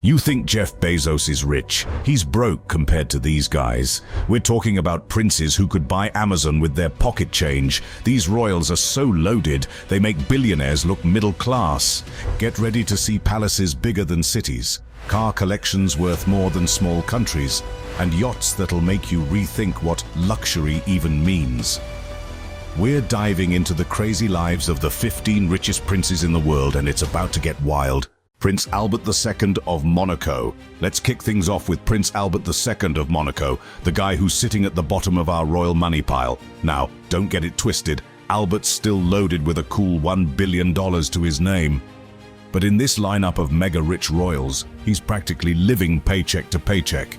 You think Jeff Bezos is rich? He's broke compared to these guys. We're talking about princes who could buy Amazon with their pocket change. These royals are so loaded, they make billionaires look middle class. Get ready to see palaces bigger than cities, car collections worth more than small countries, and yachts that'll make you rethink what luxury even means. We're diving into the crazy lives of the 15 richest princes in the world, and it's about to get wild. Prince Albert II of Monaco. Let's kick things off with Prince Albert II of Monaco, the guy who's sitting at the bottom of our royal money pile. Now, don't get it twisted, Albert's still loaded with a cool $1 billion to his name. But in this lineup of mega-rich royals, he's practically living paycheck to paycheck.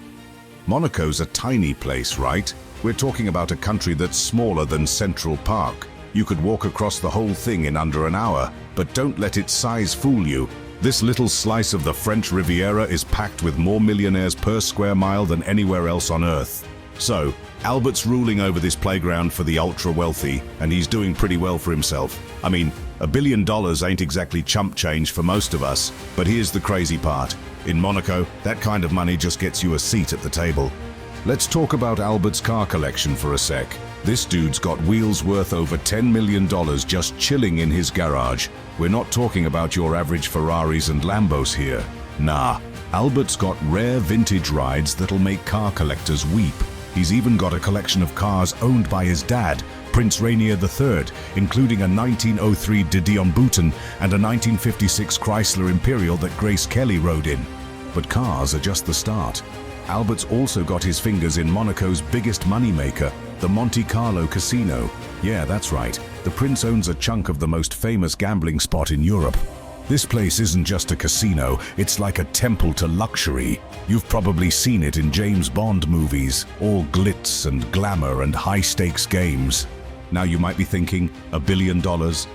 Monaco's a tiny place, right? We're talking about a country that's smaller than Central Park. You could walk across the whole thing in under an hour, but don't let its size fool you. This little slice of the French Riviera is packed with more millionaires per square mile than anywhere else on Earth. So, Albert's ruling over this playground for the ultra-wealthy, and he's doing pretty well for himself. I mean, $1 billion ain't exactly chump change for most of us, but here's the crazy part. In Monaco, that kind of money just gets you a seat at the table. Let's talk about Albert's car collection for a sec. This dude's got wheels worth over $10 million just chilling in his garage. We're not talking about your average Ferraris and Lambos here. Nah, Albert's got rare vintage rides that'll make car collectors weep. He's even got a collection of cars owned by his dad, Prince Rainier III, including a 1903 De Dion Bouton and a 1956 Chrysler Imperial that Grace Kelly rode in. But cars are just the start. Albert's also got his fingers in Monaco's biggest moneymaker, the Monte Carlo Casino. Yeah, that's right. The prince owns a chunk of the most famous gambling spot in Europe. This place isn't just a casino, it's like a temple to luxury. You've probably seen it in James Bond movies, all glitz and glamour and high-stakes games. Now you might be thinking, $1 billion,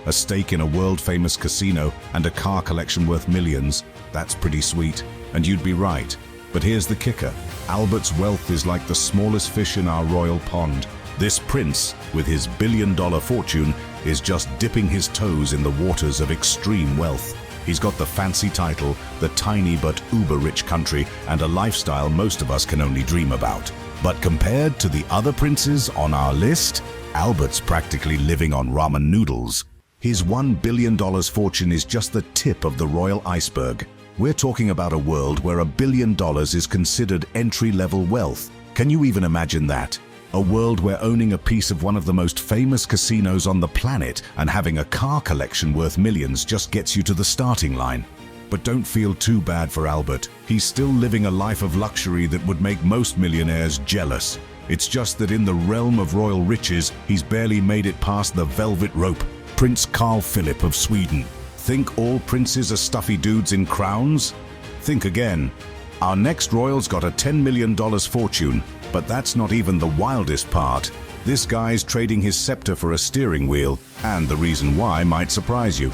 a stake in a world-famous casino, and a car collection worth millions. That's pretty sweet. And you'd be right. But here's the kicker. Albert's wealth is like the smallest fish in our royal pond. This prince, with his billion-dollar fortune, is just dipping his toes in the waters of extreme wealth. He's got the fancy title, the tiny but uber-rich country, and a lifestyle most of us can only dream about. But compared to the other princes on our list, Albert's practically living on ramen noodles. His $1 billion fortune is just the tip of the royal iceberg. We're talking about a world where $1 billion is considered entry-level wealth. Can you even imagine that? A world where owning a piece of one of the most famous casinos on the planet and having a car collection worth millions just gets you to the starting line. But don't feel too bad for Albert. He's still living a life of luxury that would make most millionaires jealous. It's just that in the realm of royal riches, he's barely made it past the velvet rope. Prince Carl Philip of Sweden. Think all princes are stuffy dudes in crowns? Think again. Our next royal's got a $10 million fortune, but that's not even the wildest part. This guy's trading his scepter for a steering wheel, and the reason why might surprise you.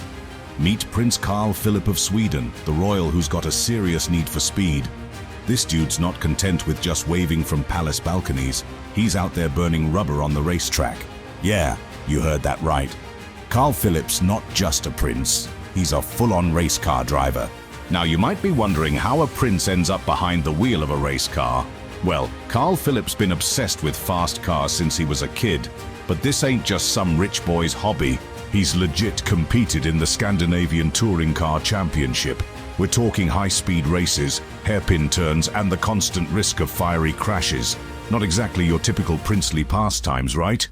Meet Prince Carl Philip of Sweden, the royal who's got a serious need for speed. This dude's not content with just waving from palace balconies. He's out there burning rubber on the racetrack. Yeah, you heard that right. Carl Philip's not just a prince. He's a full-on race car driver. Now you might be wondering how a prince ends up behind the wheel of a race car. Well, Carl Philip's been obsessed with fast cars since he was a kid. But this ain't just some rich boy's hobby. He's legit competed in the Scandinavian Touring Car Championship. We're talking high-speed races, hairpin turns, and the constant risk of fiery crashes. Not exactly your typical princely pastimes, right?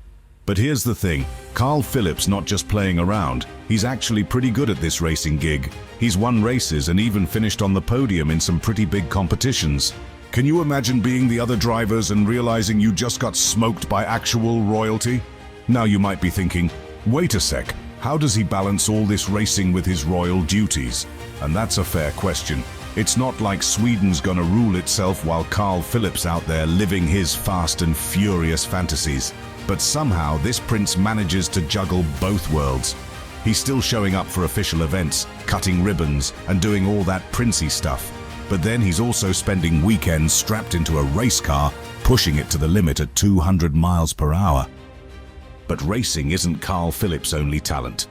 But here's the thing, Carl Philip's not just playing around, he's actually pretty good at this racing gig. He's won races and even finished on the podium in some pretty big competitions. Can you imagine being the other drivers and realizing you just got smoked by actual royalty? Now you might be thinking, wait a sec, how does he balance all this racing with his royal duties? And that's a fair question. It's not like Sweden's gonna rule itself while Carl Philip's out there living his fast and furious fantasies. But somehow this prince manages to juggle both worlds. He's still showing up for official events, cutting ribbons, and doing all that princey stuff. But then he's also spending weekends strapped into a race car, pushing it to the limit at 200 miles per hour. But racing isn't Carl Philip's only talent.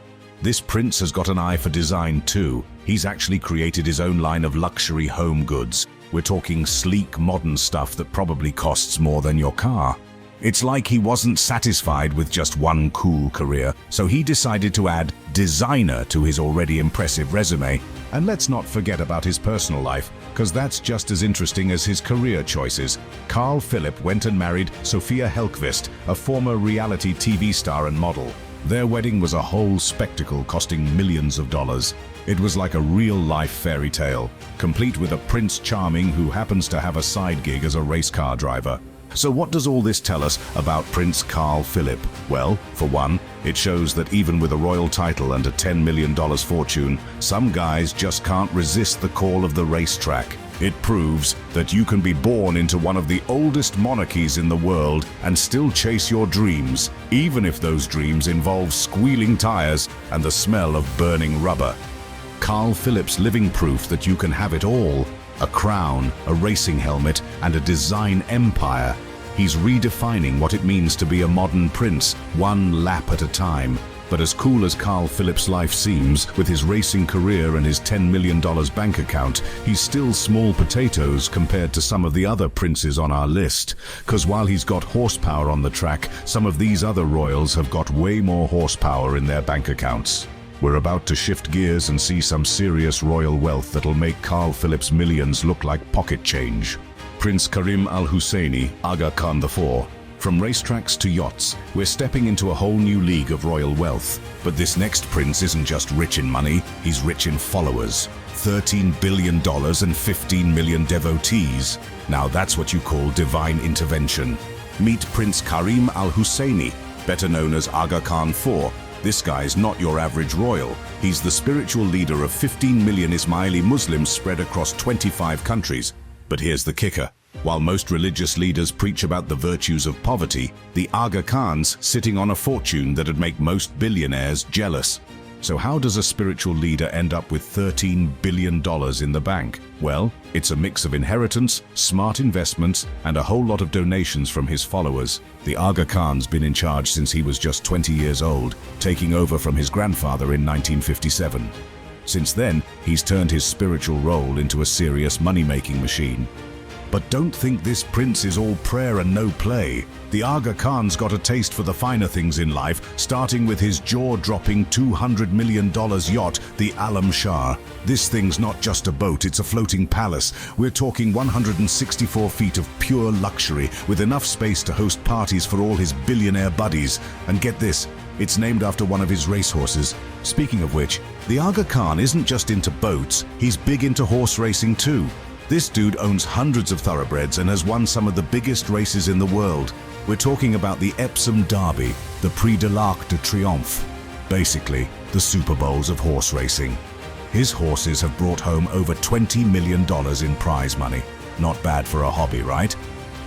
This prince has got an eye for design too. He's actually created his own line of luxury home goods. We're talking sleek, modern stuff that probably costs more than your car. It's like he wasn't satisfied with just one cool career, so he decided to add designer to his already impressive resume. And let's not forget about his personal life, because that's just as interesting as his career choices. Carl Philipp went and married Sophia Helkvist, a former reality TV star and model. Their wedding was a whole spectacle, costing millions of dollars. It was like a real-life fairy tale, complete with a Prince Charming who happens to have a side gig as a race car driver. So what does all this tell us about Prince Carl Philipp? Well, for one, it shows that even with a royal title and a $10 million fortune, some guys just can't resist the call of the racetrack. It proves that you can be born into one of the oldest monarchies in the world and still chase your dreams, even if those dreams involve squealing tires and the smell of burning rubber. Carl Philipp's living proof that you can have it all: a crown, a racing helmet, and a design empire. He's redefining what it means to be a modern prince, one lap at a time. But as cool as Carl Philipp's life seems, with his racing career and his $10 million bank account, he's still small potatoes compared to some of the other princes on our list. 'Cause while he's got horsepower on the track, some of these other royals have got way more horsepower in their bank accounts. We're about to shift gears and see some serious royal wealth that'll make Carl Philipp's millions look like pocket change. Prince Karim AlHusseini, Aga Khan IV. From racetracks to yachts, we're stepping into a whole new league of royal wealth. But this next prince isn't just rich in money, he's rich in followers. $13 billion and 15 million devotees. Now that's what you call divine intervention. Meet Prince Karim AlHusseini, better known as Aga Khan IV. This guy's not your average royal. He's the spiritual leader of 15 million Ismaili Muslims spread across 25 countries. But here's the kicker. While most religious leaders preach about the virtues of poverty, the Aga Khan's sitting on a fortune that'd make most billionaires jealous. So how does a spiritual leader end up with $13 billion in the bank? Well, it's a mix of inheritance, smart investments, and a whole lot of donations from his followers. The Aga Khan's been in charge since he was just 20 years old, taking over from his grandfather in 1957. Since then, he's turned his spiritual role into a serious money-making machine. But don't think this prince is all prayer and no play. The Aga Khan's got a taste for the finer things in life, starting with his jaw-dropping $200 million yacht, the Alam Shah. This thing's not just a boat, it's a floating palace. We're talking 164 feet of pure luxury, with enough space to host parties for all his billionaire buddies. And get this, it's named after one of his racehorses. Speaking of which, the Aga Khan isn't just into boats, he's big into horse racing too. This dude owns hundreds of thoroughbreds and has won some of the biggest races in the world. We're talking about the Epsom Derby, the Prix de l'Arc de Triomphe. Basically, the Super Bowls of horse racing. His horses have brought home over $20 million in prize money. Not bad for a hobby, right?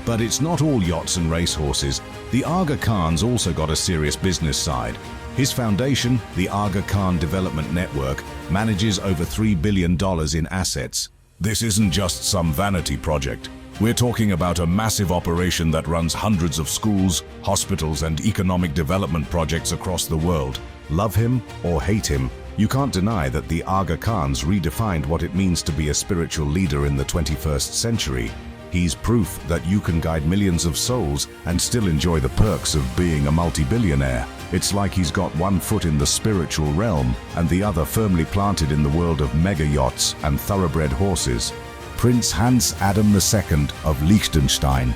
But it's not all yachts and racehorses. The Aga Khan's also got a serious business side. His foundation, the Aga Khan Development Network, manages over $3 billion in assets. This isn't just some vanity project. We're talking about a massive operation that runs hundreds of schools, hospitals, and economic development projects across the world. Love him or hate him, you can't deny that the Aga Khan's redefined what it means to be a spiritual leader in the 21st century. He's proof that you can guide millions of souls and still enjoy the perks of being a multi-billionaire. It's like he's got one foot in the spiritual realm and the other firmly planted in the world of mega yachts and thoroughbred horses. Prince Hans Adam II of Liechtenstein.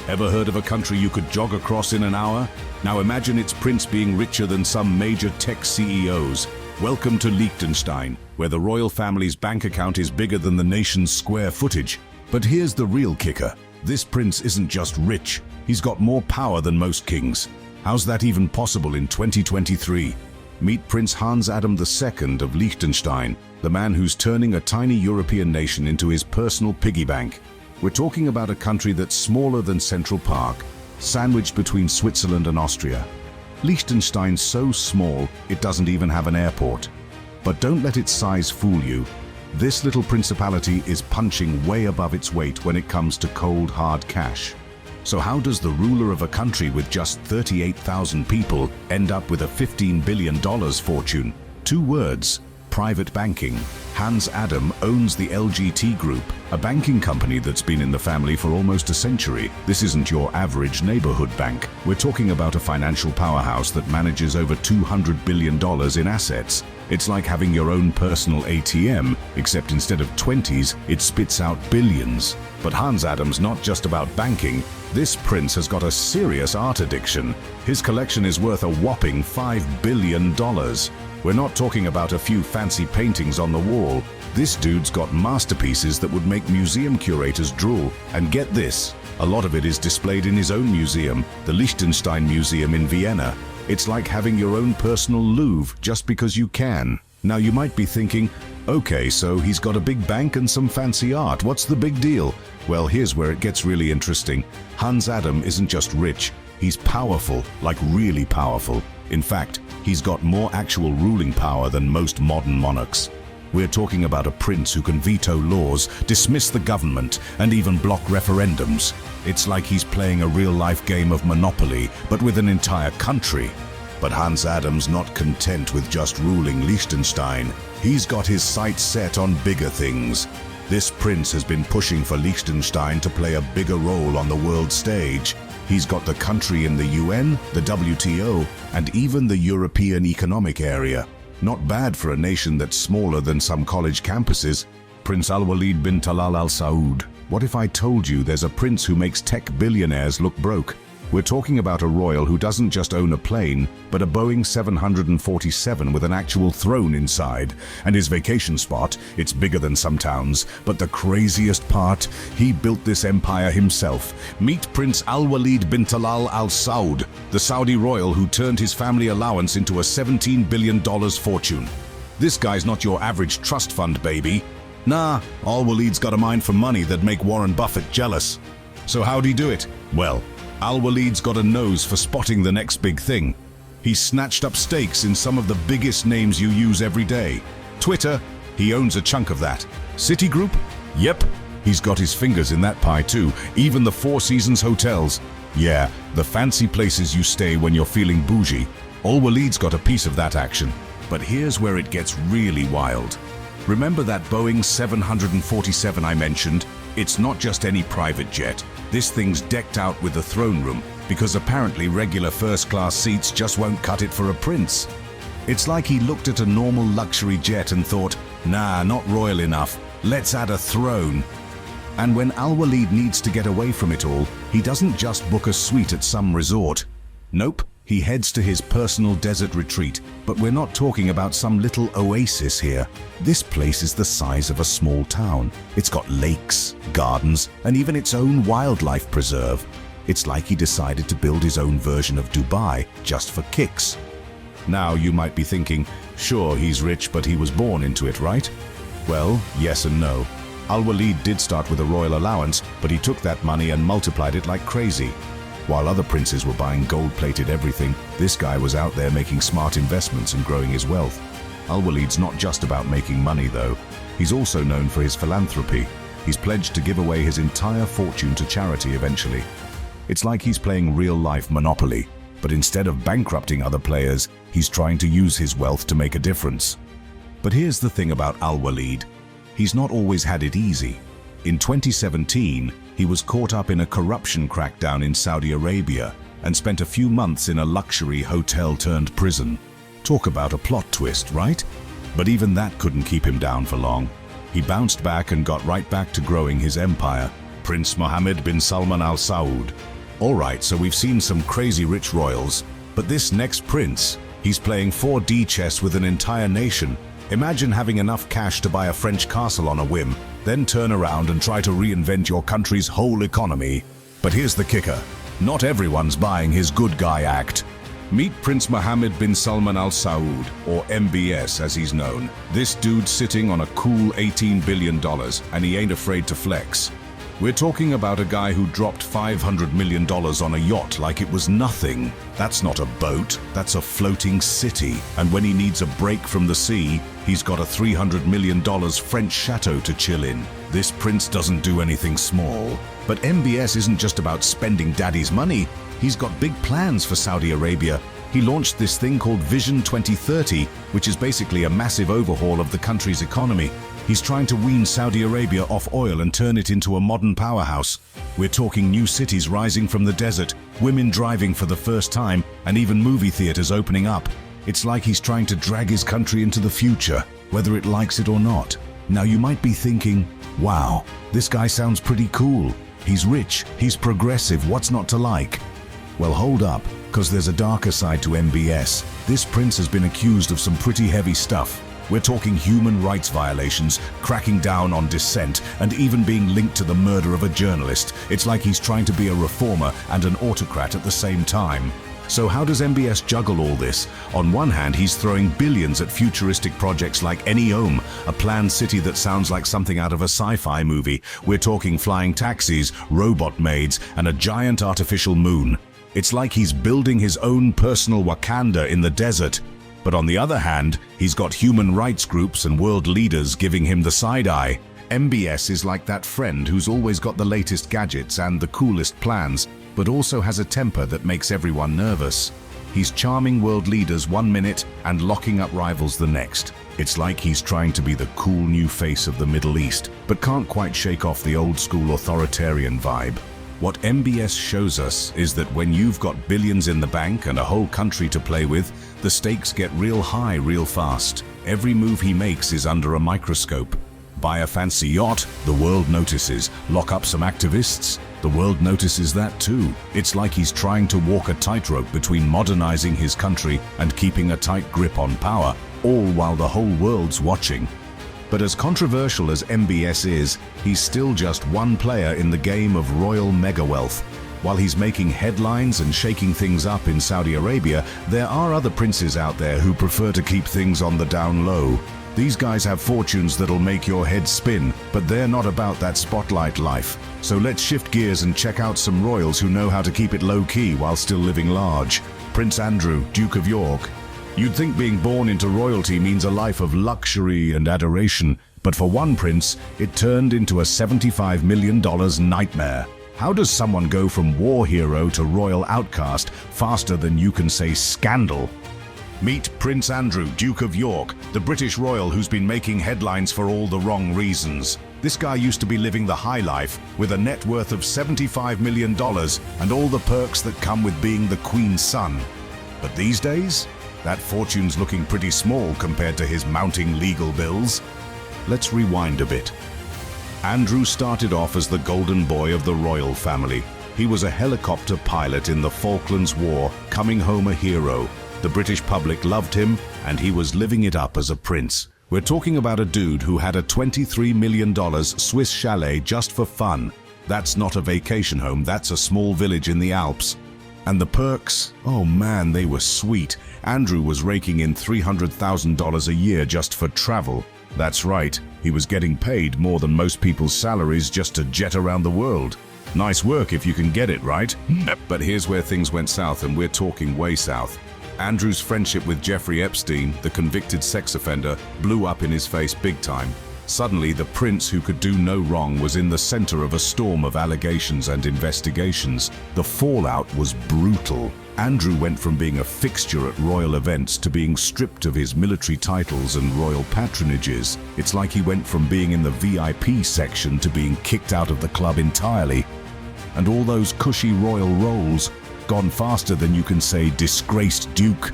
Ever heard of a country you could jog across in an hour? Now imagine its prince being richer than some major tech CEOs. Welcome to Liechtenstein, where the royal family's bank account is bigger than the nation's square footage. But here's the real kicker. This prince isn't just rich, he's got more power than most kings. How's that even possible in 2023? Meet Prince Hans Adam II of Liechtenstein, the man who's turning a tiny European nation into his personal piggy bank. We're talking about a country that's smaller than Central Park, sandwiched between Switzerland and Austria. Liechtenstein's so small, it doesn't even have an airport. But don't let its size fool you. This little principality is punching way above its weight when it comes to cold, hard cash. So how does the ruler of a country with just 38,000 people end up with a $15 billion fortune? 2 words: private banking. Hans Adam owns the LGT Group, a banking company that's been in the family for almost a century. This isn't your average neighborhood bank. We're talking about a financial powerhouse that manages over $200 billion in assets. It's like having your own personal ATM, except instead of 20s, it spits out billions. But Hans Adam's not just about banking. This prince has got a serious art addiction. His collection is worth a whopping $5 billion. We're not talking about a few fancy paintings on the wall. This dude's got masterpieces that would make museum curators drool. And get this, a lot of it is displayed in his own museum, the Liechtenstein Museum in Vienna. It's like having your own personal Louvre just because you can. Now you might be thinking, okay, so he's got a big bank and some fancy art. What's the big deal? Well, here's where it gets really interesting. Hans Adam isn't just rich, he's powerful, like really powerful. In fact, he's got more actual ruling power than most modern monarchs. We're talking about a prince who can veto laws, dismiss the government, and even block referendums. It's like he's playing a real-life game of Monopoly, but with an entire country. But Hans Adam's not content with just ruling Liechtenstein. He's got his sights set on bigger things. This prince has been pushing for Liechtenstein to play a bigger role on the world stage. He's got the country in the UN, the WTO, and even the European Economic Area. Not bad for a nation that's smaller than some college campuses. Prince AlWaleed bin Talal Al-Saud. What if I told you there's a prince who makes tech billionaires look broke? We're talking about a royal who doesn't just own a plane, but a Boeing 747 with an actual throne inside. And his vacation spot, it's bigger than some towns. But the craziest part, he built this empire himself. Meet Prince AlWaleed bin Talal Al-Saud, the Saudi royal who turned his family allowance into a $17 billion fortune. This guy's not your average trust fund baby. Nah, AlWaleed's got a mind for money that'd make Warren Buffett jealous. So how'd he do it? Well, AlWaleed's got a nose for spotting the next big thing. He snatched up stakes in some of the biggest names you use every day. Twitter, he owns a chunk of that. Citigroup? Yep, he's got his fingers in that pie too. Even the Four Seasons hotels. Yeah, the fancy places you stay when you're feeling bougie. AlWaleed's got a piece of that action. But here's where it gets really wild. Remember that Boeing 747 I mentioned? It's not just any private jet. This thing's decked out with a throne room, because apparently regular first-class seats just won't cut it for a prince. It's like he looked at a normal luxury jet and thought, nah, not royal enough, let's add a throne. And when AlWaleed needs to get away from it all, he doesn't just book a suite at some resort. Nope, he heads to his personal desert retreat, but we're not talking about some little oasis here. This place is the size of a small town. It's got lakes, gardens, and even its own wildlife preserve. It's like he decided to build his own version of Dubai just for kicks. Now you might be thinking, sure, he's rich, but he was born into it, right? Well, yes and no. AlWaleed did start with a royal allowance, but he took that money and multiplied it like crazy. While other princes were buying gold-plated everything, this guy was out there making smart investments and growing his wealth. AlWaleed's not just about making money, though. He's also known for his philanthropy. He's pledged to give away his entire fortune to charity eventually. It's like he's playing real-life Monopoly, but instead of bankrupting other players, he's trying to use his wealth to make a difference. But here's the thing about AlWaleed. He's not always had it easy. In 2017, he was caught up in a corruption crackdown in Saudi Arabia and spent a few months in a luxury hotel-turned-prison. Talk about a plot twist, right? But even that couldn't keep him down for long. He bounced back and got right back to growing his empire. Prince Mohammed bin Salman Al Saud. Alright, so we've seen some crazy rich royals, but this next prince, he's playing 4D chess with an entire nation. Imagine having enough cash to buy a French castle on a whim, then turn around and try to reinvent your country's whole economy. But here's the kicker. Not everyone's buying his good guy act. Meet Prince Mohammed bin Salman Al Saud, or MBS as he's known. This dude's sitting on a cool $18 billion, and he ain't afraid to flex. We're talking about a guy who dropped $500 million on a yacht like it was nothing. That's not a boat, that's a floating city. And when he needs a break from the sea, he's got a $300 million French chateau to chill in. This prince doesn't do anything small. But MBS isn't just about spending daddy's money. He's got big plans for Saudi Arabia. He launched this thing called Vision 2030, which is basically a massive overhaul of the country's economy. He's trying to wean Saudi Arabia off oil and turn it into a modern powerhouse. We're talking new cities rising from the desert, women driving for the first time, and even movie theaters opening up. It's like he's trying to drag his country into the future, whether it likes it or not. Now you might be thinking, wow, this guy sounds pretty cool. He's rich, he's progressive, what's not to like? Well, hold up, because there's a darker side to MBS. This prince has been accused of some pretty heavy stuff. We're talking human rights violations, cracking down on dissent, and even being linked to the murder of a journalist. It's like he's trying to be a reformer and an autocrat at the same time. So how does MBS juggle all this? On one hand, he's throwing billions at futuristic projects like Neom, a planned city that sounds like something out of a sci-fi movie. We're talking flying taxis, robot maids, and a giant artificial moon. It's like he's building his own personal Wakanda in the desert. But on the other hand, he's got human rights groups and world leaders giving him the side eye. MBS is like that friend who's always got the latest gadgets and the coolest plans, but also has a temper that makes everyone nervous. He's charming world leaders one minute and locking up rivals the next. It's like he's trying to be the cool new face of the Middle East, but can't quite shake off the old school authoritarian vibe. What MBS shows us is that when you've got billions in the bank and a whole country to play with, the stakes get real high real fast. Every move he makes is under a microscope. Buy a fancy yacht, the world notices. Lock up some activists, the world notices that too. It's like he's trying to walk a tightrope between modernizing his country and keeping a tight grip on power, all while the whole world's watching. But as controversial as MBS is, he's still just one player in the game of royal mega-wealth. While he's making headlines and shaking things up in Saudi Arabia, there are other princes out there who prefer to keep things on the down low. These guys have fortunes that'll make your head spin, but they're not about that spotlight life. So let's shift gears and check out some royals who know how to keep it low-key while still living large. Prince Andrew, Duke of York. You'd think being born into royalty means a life of luxury and adoration, but for one prince, it turned into a $75 million nightmare. How does someone go from war hero to royal outcast faster than you can say scandal? Meet Prince Andrew, Duke of York, the British royal who's been making headlines for all the wrong reasons. This guy used to be living the high life with a net worth of $75 million and all the perks that come with being the Queen's son. But these days, that fortune's looking pretty small compared to his mounting legal bills. Let's rewind a bit. Andrew started off as the golden boy of the royal family. He was a helicopter pilot in the Falklands War, coming home a hero. The British public loved him, and he was living it up as a prince. We're talking about a dude who had a $23 million Swiss chalet just for fun. That's not a vacation home, that's a small village in the Alps. And the perks? Oh man, they were sweet. Andrew was raking in $300,000 a year just for travel. That's right, he was getting paid more than most people's salaries just to jet around the world. Nice work if you can get it, right? But here's where things went south, and we're talking way south. Andrew's friendship with Jeffrey Epstein, the convicted sex offender, blew up in his face big time. Suddenly, the prince who could do no wrong was in the center of a storm of allegations and investigations. The fallout was brutal. Andrew went from being a fixture at royal events to being stripped of his military titles and royal patronages. It's like he went from being in the VIP section to being kicked out of the club entirely. And all those cushy royal roles, gone faster than you can say disgraced duke.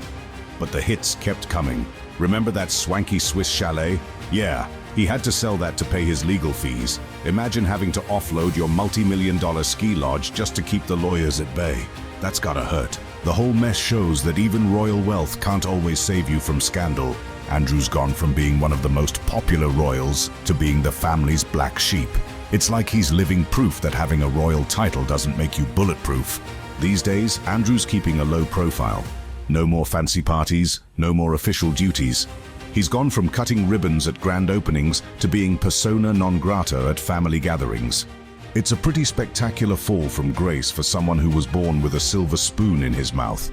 But the hits kept coming. Remember that swanky Swiss chalet? Yeah, he had to sell that to pay his legal fees. Imagine having to offload your multi-million-dollar ski lodge just to keep the lawyers at bay. That's gotta hurt. The whole mess shows that even royal wealth can't always save you from scandal. Andrew's gone from being one of the most popular royals to being the family's black sheep. It's like he's living proof that having a royal title doesn't make you bulletproof. These days, Andrew's keeping a low profile. No more fancy parties, no more official duties. He's gone from cutting ribbons at grand openings to being persona non grata at family gatherings. It's a pretty spectacular fall from grace for someone who was born with a silver spoon in his mouth.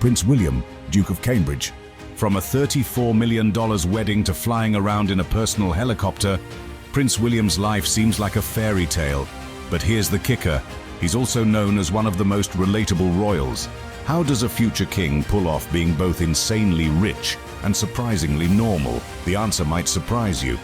Prince William, Duke of Cambridge. From a $34 million wedding to flying around in a personal helicopter, Prince William's life seems like a fairy tale. But here's the kicker. He's also known as one of the most relatable royals. How does a future king pull off being both insanely rich and surprisingly normal? The answer might surprise you.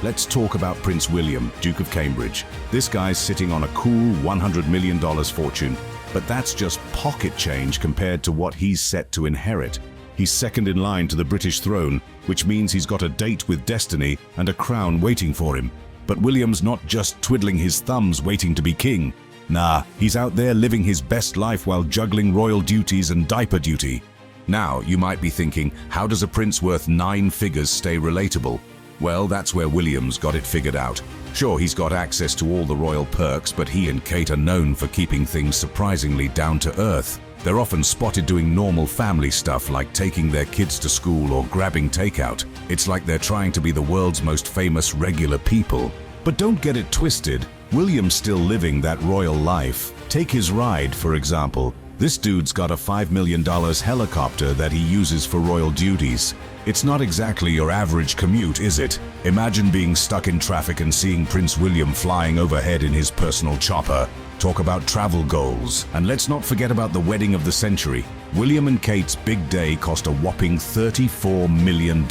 Let's talk about Prince William, Duke of Cambridge. This guy's sitting on a cool $100 million fortune, but that's just pocket change compared to what he's set to inherit. He's second in line to the British throne, which means he's got a date with destiny and a crown waiting for him. But William's not just twiddling his thumbs waiting to be king. Nah, he's out there living his best life while juggling royal duties and diaper duty. Now, you might be thinking, how does a prince worth 9 figures stay relatable? Well, that's where William's got it figured out. Sure, he's got access to all the royal perks, but he and Kate are known for keeping things surprisingly down to earth. They're often spotted doing normal family stuff like taking their kids to school or grabbing takeout. It's like they're trying to be the world's most famous regular people. But don't get it twisted, William's still living that royal life. Take his ride, for example. This dude's got a $5 million helicopter that he uses for royal duties. It's not exactly your average commute, is it? Imagine being stuck in traffic and seeing Prince William flying overhead in his personal chopper. Talk about travel goals. And let's not forget about the wedding of the century. William and Kate's big day cost a whopping $34 million.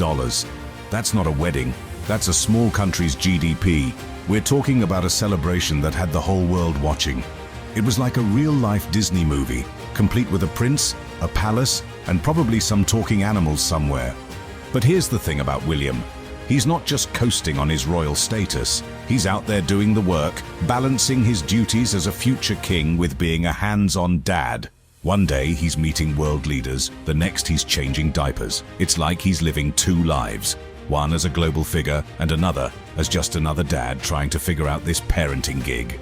That's not a wedding. That's a small country's GDP. We're talking about a celebration that had the whole world watching. It was like a real-life Disney movie, complete with a prince, a palace, and probably some talking animals somewhere. But here's the thing about William. He's not just coasting on his royal status. He's out there doing the work, balancing his duties as a future king with being a hands-on dad. One day he's meeting world leaders, the next he's changing diapers. It's like he's living 2 lives. One as a global figure and another as just another dad trying to figure out this parenting gig.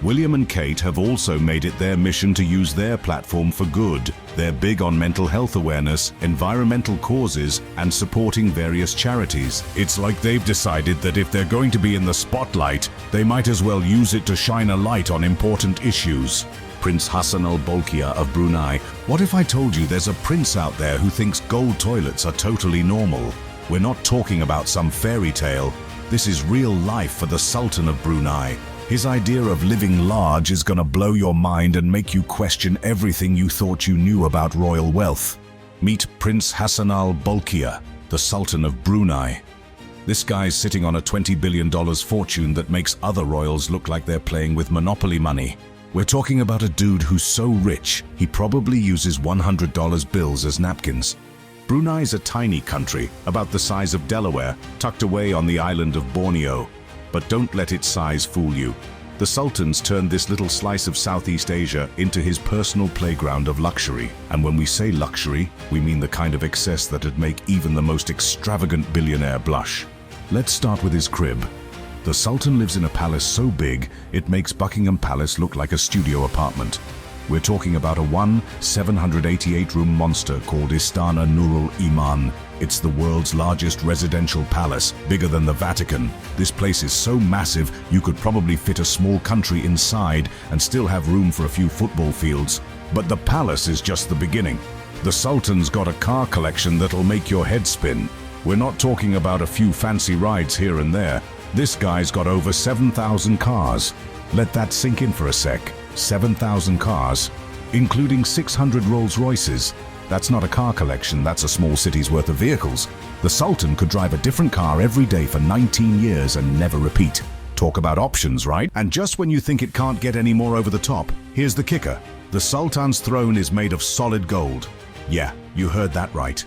William and Kate have also made it their mission to use their platform for good. They're big on mental health awareness, environmental causes, and supporting various charities. It's like they've decided that if they're going to be in the spotlight, they might as well use it to shine a light on important issues. Prince Hassan al-Bolkiah of Brunei. What if I told you there's a prince out there who thinks gold toilets are totally normal? We're not talking about some fairy tale. This is real life for the Sultan of Brunei. His idea of living large is gonna blow your mind and make you question everything you thought you knew about royal wealth. Meet Prince Hassan al-Bolkiah, the Sultan of Brunei. This guy's sitting on a $20 billion fortune that makes other royals look like they're playing with Monopoly money. We're talking about a dude who's so rich, he probably uses $100 bills as napkins. Brunei's a tiny country, about the size of Delaware, tucked away on the island of Borneo. But don't let its size fool you. The Sultan's turned this little slice of Southeast Asia into his personal playground of luxury. And when we say luxury, we mean the kind of excess that'd make even the most extravagant billionaire blush. Let's start with his crib. The Sultan lives in a palace so big, it makes Buckingham Palace look like a studio apartment. We're talking about a 788-room monster called Istana Nurul Iman. It's the world's largest residential palace, bigger than the Vatican. This place is so massive, you could probably fit a small country inside and still have room for a few football fields. But the palace is just the beginning. The Sultan's got a car collection that'll make your head spin. We're not talking about a few fancy rides here and there. This guy's got over 7,000 cars. Let that sink in for a sec. 7,000 cars, including 600 Rolls Royces. That's not a car collection, that's a small city's worth of vehicles. The Sultan could drive a different car every day for 19 years and never repeat. Talk about options, right? And just when you think it can't get any more over the top, here's the kicker. The Sultan's throne is made of solid gold. Yeah, you heard that right.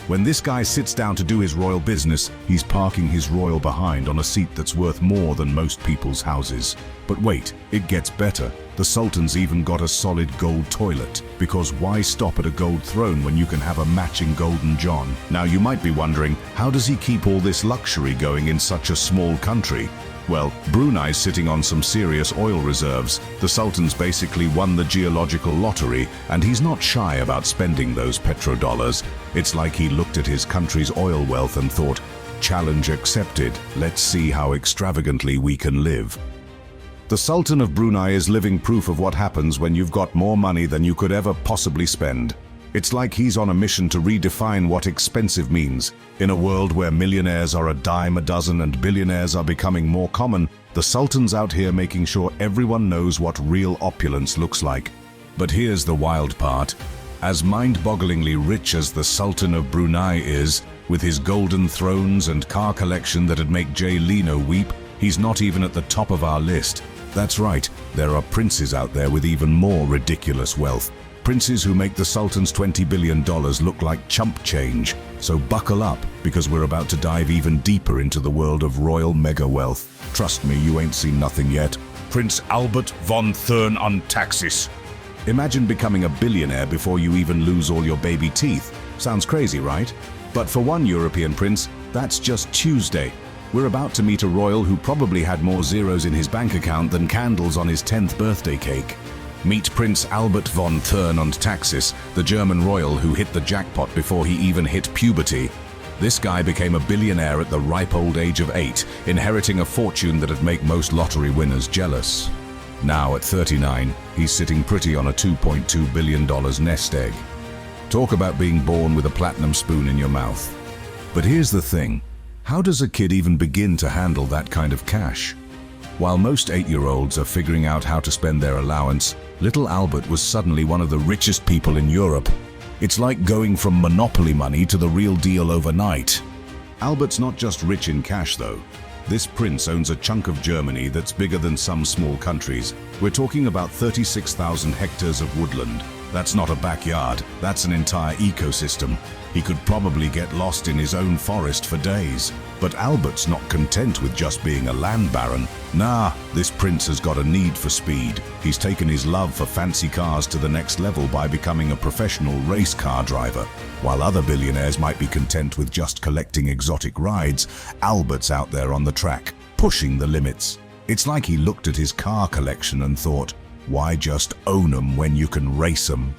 When this guy sits down to do his royal business, he's parking his royal behind on a seat that's worth more than most people's houses. But wait, it gets better. The Sultan's even got a solid gold toilet, because why stop at a gold throne when you can have a matching golden john? Now you might be wondering, how does he keep all this luxury going in such a small country? Well, Brunei's sitting on some serious oil reserves. The Sultan's basically won the geological lottery, and he's not shy about spending those petrodollars. It's like he looked at his country's oil wealth and thought, challenge accepted, let's see how extravagantly we can live. The Sultan of Brunei is living proof of what happens when you've got more money than you could ever possibly spend. It's like he's on a mission to redefine what expensive means. In a world where millionaires are a dime a dozen and billionaires are becoming more common, the Sultan's out here making sure everyone knows what real opulence looks like. But here's the wild part. As mind-bogglingly rich as the Sultan of Brunei is, with his golden thrones and car collection that'd make Jay Leno weep, he's not even at the top of our list. That's right, there are princes out there with even more ridiculous wealth. Princes who make the Sultan's $20 billion look like chump change. So buckle up, because we're about to dive even deeper into the world of royal mega wealth. Trust me, you ain't seen nothing yet. Prince Albert von Thurn on Taxis. Imagine becoming a billionaire before you even lose all your baby teeth. Sounds crazy, right? But for one European prince, that's just Tuesday. We're about to meet a royal who probably had more zeros in his bank account than candles on his 10th birthday cake. Meet Prince Albert von Thurn und Taxis, the German royal who hit the jackpot before he even hit puberty. This guy became a billionaire at the ripe old age of 8, inheriting a fortune that'd make most lottery winners jealous. Now at 39, he's sitting pretty on a $2.2 billion nest egg. Talk about being born with a platinum spoon in your mouth. But here's the thing, how does a kid even begin to handle that kind of cash? While most 8-year-olds are figuring out how to spend their allowance, little Albert was suddenly one of the richest people in Europe. It's like going from monopoly money to the real deal overnight. Albert's not just rich in cash though. This prince owns a chunk of Germany that's bigger than some small countries. We're talking about 36,000 hectares of woodland. That's not a backyard, that's an entire ecosystem. He could probably get lost in his own forest for days. But Albert's not content with just being a land baron. Nah, this prince has got a need for speed. He's taken his love for fancy cars to the next level by becoming a professional race car driver. While other billionaires might be content with just collecting exotic rides, Albert's out there on the track, pushing the limits. It's like he looked at his car collection and thought, why just own them when you can race them?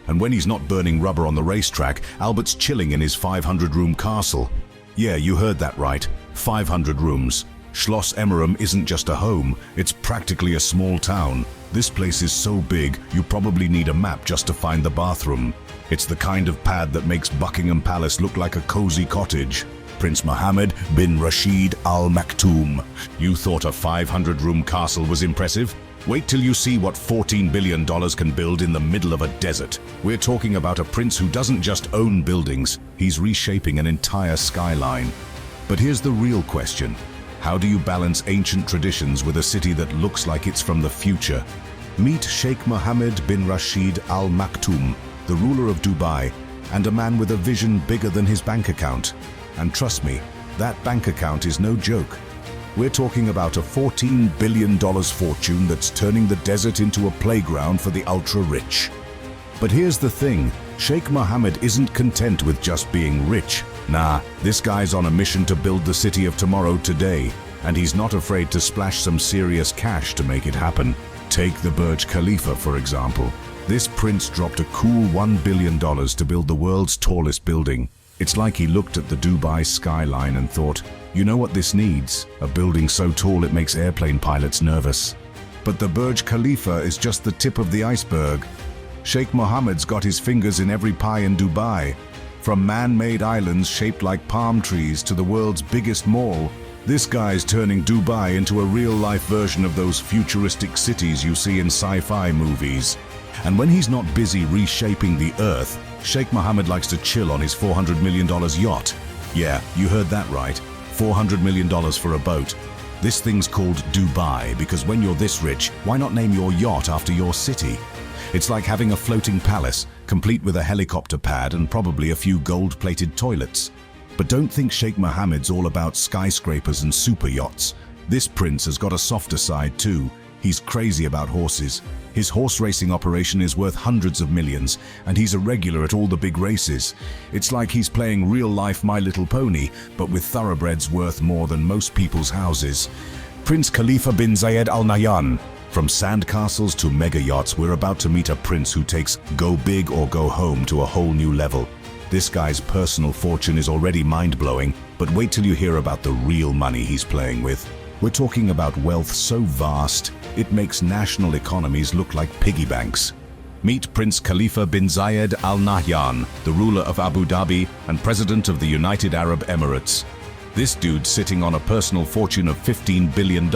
And when he's not burning rubber on the racetrack, Albert's chilling in his 500-room castle. Yeah, you heard that right, 500 rooms. Schloss Emmeram isn't just a home, it's practically a small town. This place is so big, you probably need a map just to find the bathroom. It's the kind of pad that makes Buckingham Palace look like a cozy cottage. Prince Mohammed bin Rashid Al Maktoum. You thought a 500-room castle was impressive? Wait till you see what $14 billion can build in the middle of a desert. We're talking about a prince who doesn't just own buildings, he's reshaping an entire skyline. But here's the real question. How do you balance ancient traditions with a city that looks like it's from the future? Meet Sheikh Mohammed bin Rashid Al Maktoum, the ruler of Dubai, and a man with a vision bigger than his bank account. And trust me, that bank account is no joke. We're talking about a $14 billion fortune that's turning the desert into a playground for the ultra-rich. But here's the thing, Sheikh Mohammed isn't content with just being rich. Nah, this guy's on a mission to build the city of tomorrow today, and he's not afraid to splash some serious cash to make it happen. Take the Burj Khalifa, for example. This prince dropped a cool $1 billion to build the world's tallest building. It's like he looked at the Dubai skyline and thought, you know what this needs? A building so tall it makes airplane pilots nervous. But the Burj Khalifa is just the tip of the iceberg. Sheikh Mohammed's got his fingers in every pie in Dubai. From man-made islands shaped like palm trees to the world's biggest mall, this guy's turning Dubai into a real-life version of those futuristic cities you see in sci-fi movies. And when he's not busy reshaping the earth, Sheikh Mohammed likes to chill on his $400 million yacht. Yeah, you heard that right. $400 million for a boat. This thing's called Dubai because when you're this rich, why not name your yacht after your city? It's like having a floating palace, complete with a helicopter pad and probably a few gold-plated toilets. But don't think Sheikh Mohammed's all about skyscrapers and super yachts. This prince has got a softer side too. He's crazy about horses. His horse racing operation is worth hundreds of millions, and he's a regular at all the big races. It's like he's playing real-life My Little Pony, but with thoroughbreds worth more than most people's houses. Prince Khalifa bin Zayed Al Nahyan. From sandcastles to mega yachts, we're about to meet a prince who takes go big or go home to a whole new level. This guy's personal fortune is already mind-blowing, but wait till you hear about the real money he's playing with. We're talking about wealth so vast, it makes national economies look like piggy banks. Meet Prince Khalifa bin Zayed Al Nahyan, the ruler of Abu Dhabi and president of the United Arab Emirates. This dude's sitting on a personal fortune of $15 billion,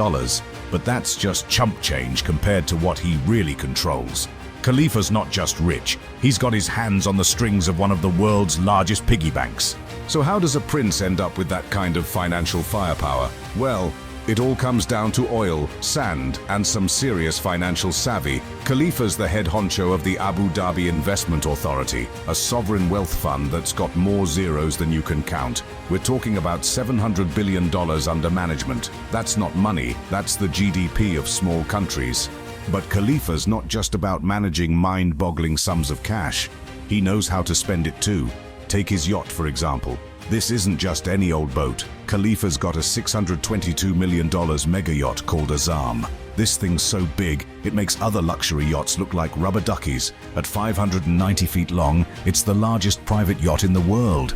but that's just chump change compared to what he really controls. Khalifa's not just rich, he's got his hands on the strings of one of the world's largest piggy banks. So how does a prince end up with that kind of financial firepower? Well, it all comes down to oil, sand, and some serious financial savvy. Khalifa's the head honcho of the Abu Dhabi Investment Authority, a sovereign wealth fund that's got more zeros than you can count. We're talking about $700 billion under management. That's not money, that's the GDP of small countries. But Khalifa's not just about managing mind-boggling sums of cash. He knows how to spend it too. Take his yacht, for example. This isn't just any old boat. Khalifa's got a $622 million mega yacht called Aizan. This thing's so big, it makes other luxury yachts look like rubber duckies. At 590 feet long, it's the largest private yacht in the world.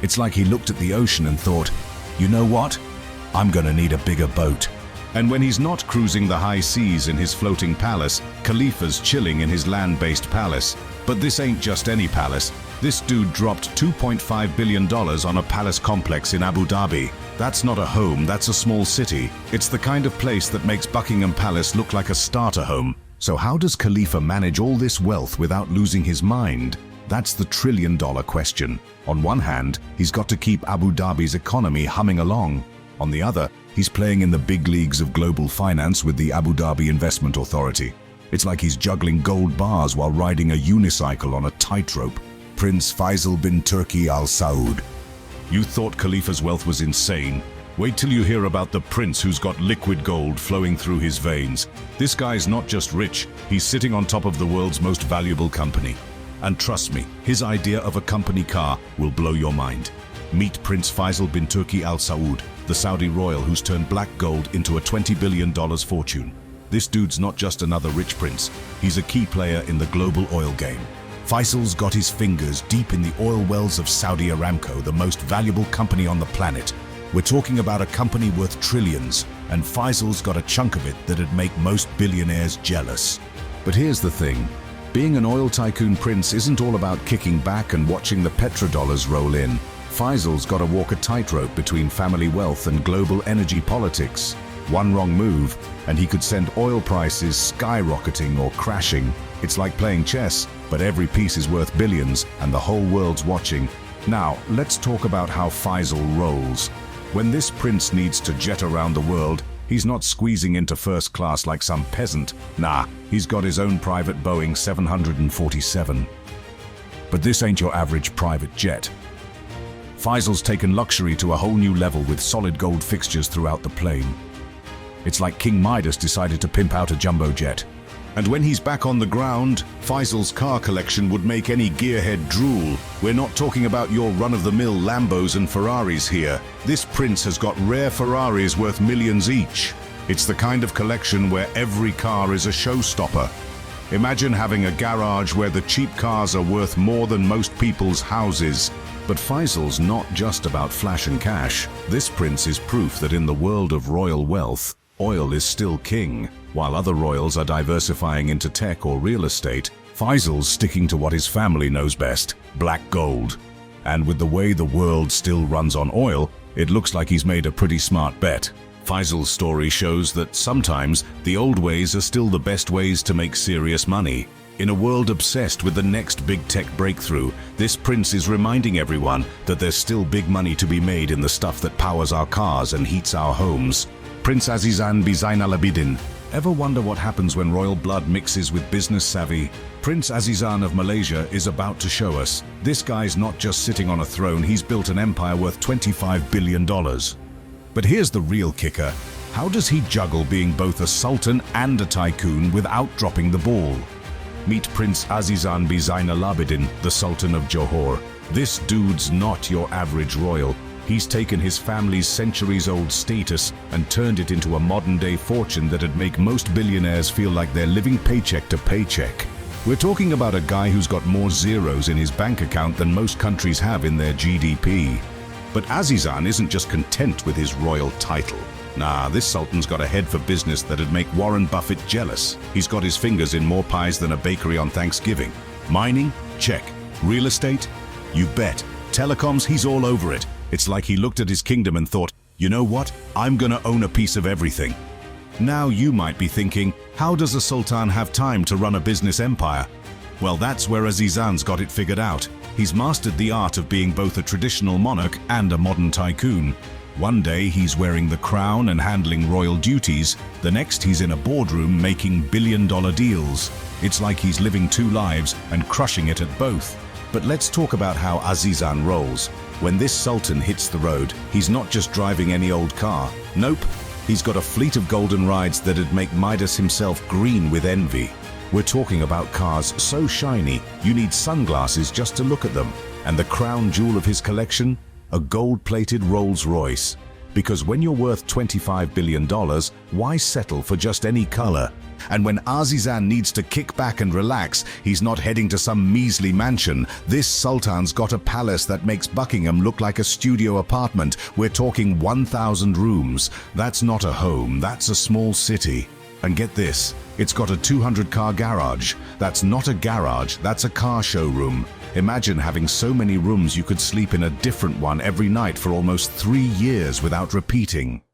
It's like he looked at the ocean and thought, you know what? I'm gonna need a bigger boat. And when he's not cruising the high seas in his floating palace, Khalifa's chilling in his land-based palace. But this ain't just any palace. This dude dropped $2.5 billion on a palace complex in Abu Dhabi. That's not a home, that's a small city. It's the kind of place that makes Buckingham Palace look like a starter home. So how does Khalifa manage all this wealth without losing his mind? That's the trillion-dollar question. On one hand, he's got to keep Abu Dhabi's economy humming along. On the other, he's playing in the big leagues of global finance with the Abu Dhabi Investment Authority. It's like he's juggling gold bars while riding a unicycle on a tightrope. Prince Faisal bin Turki AlSaud. You thought Khalifa's wealth was insane. Wait till you hear about the prince who's got liquid gold flowing through his veins. This guy's not just rich, he's sitting on top of the world's most valuable company. And trust me, his idea of a company car will blow your mind. Meet Prince Faisal bin Turki AlSaud, the Saudi royal who's turned black gold into a $20 billion fortune. This dude's not just another rich prince, he's a key player in the global oil game. Faisal's got his fingers deep in the oil wells of Saudi Aramco, the most valuable company on the planet. We're talking about a company worth trillions, and Faisal's got a chunk of it that'd make most billionaires jealous. But here's the thing, being an oil tycoon prince isn't all about kicking back and watching the petrodollars roll in. Faisal's got to walk a tightrope between family wealth and global energy politics. One wrong move, and he could send oil prices skyrocketing or crashing. It's like playing chess, but every piece is worth billions, and the whole world's watching. Now, let's talk about how Faisal rolls. When this prince needs to jet around the world, he's not squeezing into first class like some peasant. Nah, he's got his own private Boeing 747. But this ain't your average private jet. Faisal's taken luxury to a whole new level with solid gold fixtures throughout the plane. It's like King Midas decided to pimp out a jumbo jet. And when he's back on the ground, Faisal's car collection would make any gearhead drool. We're not talking about your run-of-the-mill Lambos and Ferraris here. This prince has got rare Ferraris worth millions each. It's the kind of collection where every car is a showstopper. Imagine having a garage where the cheap cars are worth more than most people's houses. But Faisal's not just about flash and cash. This prince is proof that in the world of royal wealth, oil is still king. While other royals are diversifying into tech or real estate, Faisal's sticking to what his family knows best, black gold. And with the way the world still runs on oil, it looks like he's made a pretty smart bet. Faisal's story shows that sometimes the old ways are still the best ways to make serious money. In a world obsessed with the next big tech breakthrough, this prince is reminding everyone that there's still big money to be made in the stuff that powers our cars and heats our homes. Prince Aizan Bidin. Ever wonder what happens when royal blood mixes with business savvy? Prince Aizan of Malaysia is about to show us. This guy's not just sitting on a throne, he's built an empire worth $25 billion. But here's the real kicker. How does he juggle being both a sultan and a tycoon without dropping the ball? Meet Prince Aizan Bidin, the Sultan of Johor. This dude's not your average royal. He's taken his family's centuries-old status and turned it into a modern-day fortune that'd make most billionaires feel like they're living paycheck to paycheck. We're talking about a guy who's got more zeros in his bank account than most countries have in their GDP. But Aizan isn't just content with his royal title. Nah, this sultan's got a head for business that'd make Warren Buffett jealous. He's got his fingers in more pies than a bakery on Thanksgiving. Mining? Check. Real estate? You bet. Telecoms? He's all over it. It's like he looked at his kingdom and thought, you know what? I'm gonna own a piece of everything. Now you might be thinking, how does a sultan have time to run a business empire? Well, that's where Aizan's got it figured out. He's mastered the art of being both a traditional monarch and a modern tycoon. One day he's wearing the crown and handling royal duties. The next he's in a boardroom making billion-dollar deals. It's like he's living two lives and crushing it at both. But let's talk about how Aizan rolls. When this sultan hits the road, he's not just driving any old car. Nope, he's got a fleet of golden rides that'd make Midas himself green with envy. We're talking about cars so shiny, you need sunglasses just to look at them. And the crown jewel of his collection? A gold-plated Rolls-Royce. Because when you're worth $25 billion, why settle for just any color? And when Aizan needs to kick back and relax, he's not heading to some measly mansion. This sultan's got a palace that makes Buckingham look like a studio apartment. We're talking 1,000 rooms. That's not a home, that's a small city. And get this, it's got a 200-car garage. That's not a garage, that's a car showroom. Imagine having so many rooms you could sleep in a different one every night for almost 3 years without repeating.